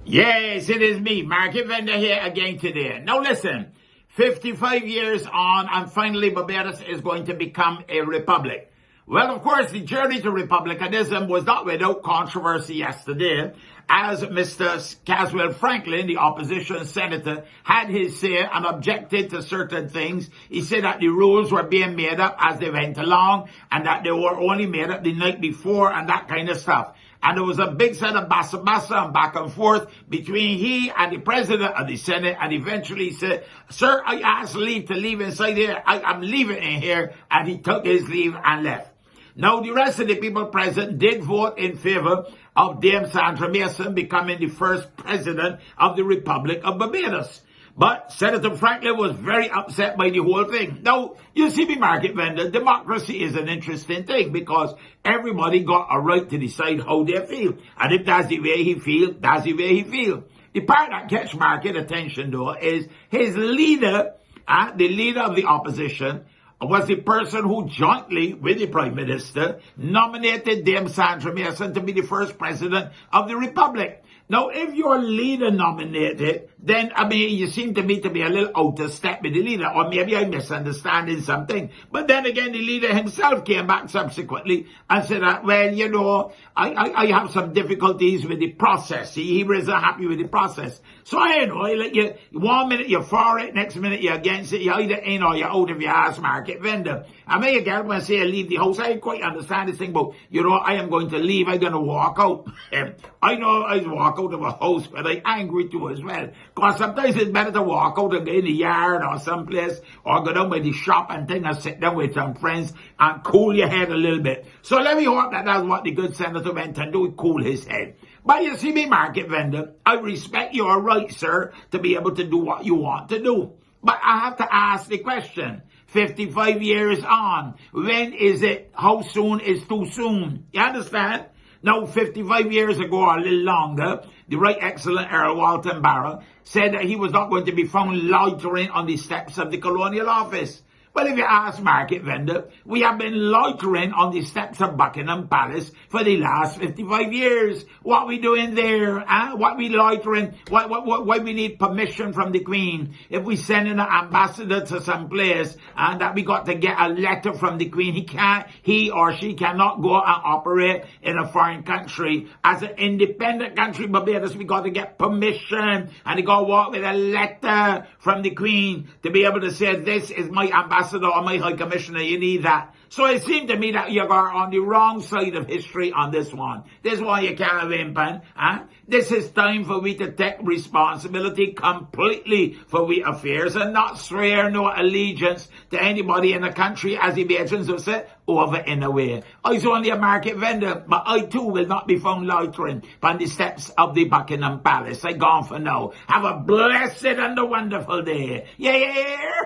Yes, it is me, Market Vendor here again today. Now listen, 55 years on and finally Barbados is going to become a republic. Well, of course, the journey to republicanism was not without controversy yesterday, as Mr. Caswell Franklin, the opposition senator, had his say and objected to certain things. He said that the rules were being made up as they went along and that they were only made up the night before and that kind of stuff. And there was a big set of bassa and back and forth between he and the president of the Senate, and eventually he said, "Sir, I asked leave to leave inside here. I'm leaving in here," and he took his leave and left. Now, the rest of the people present did vote in favor of Dame Sandra Mason becoming the first president of the Republic of Barbados. But Senator Franklin was very upset by the whole thing. Now, you see me, Market Vendor, democracy is an interesting thing because everybody got a right to decide how they feel. And if that's the way he feels, that's the way he feels. The part that catch market attention, though, is his leader, the leader of the opposition, was the person who jointly with the Prime Minister nominated Dame Sandra Mason to be the first president of the Republic. Now, if your leader nominated, then, you seem to me to be a little out of step with the leader, or maybe I'm misunderstanding something. But then again, the leader himself came back subsequently and said that, well, I have some difficulties with the process. He wasn't happy with the process. So I know, like you, 1 minute you're for it, next minute you're against it, you're either in or you're out of your ass, Market Vendor. I may again when I say I leave the house, I quite understand this thing, but I am going to leave, I'm going to walk out. I know I walk out of a house, but I'm angry too as well. Because sometimes it's better to walk out and go in the yard or someplace, or go down by the shop and thing and sit down with some friends and cool your head a little bit. So let me hope that that's what the good senator went to do, cool his head. But you see me, Market Vendor, I respect your right, sir, to be able to do what you want to do. But I have to ask the question, 55 years on, when is it, how soon is too soon? You understand? Now, 55 years ago, or a little longer, the Right Excellent Earl Walton Barrow said that he was not going to be found loitering on the steps of the Colonial Office. Well, if you ask Market Vendor, we have been loitering on the steps of Buckingham Palace for the last 55 years. What we doing there? What we loitering? Why we need permission from the Queen? If we send in an ambassador to some place and that we got to get a letter from the Queen, he or she cannot go and operate in a foreign country. As an independent country, Barbados, we got to get permission and they got to walk with a letter from the Queen to be able to say, this is my ambassador or my High Commissioner, you need that. So it seemed to me that you are on the wrong side of history on this one. This is why you can't whimper. This is time for we to take responsibility completely for we affairs and not swear no allegiance to anybody in the country, as the Bajans have said, over in a way. I'm only a Market Vendor, but I too will not be found loitering on the steps of the Buckingham Palace. I gone for now. Have a blessed and a wonderful day. Yeah.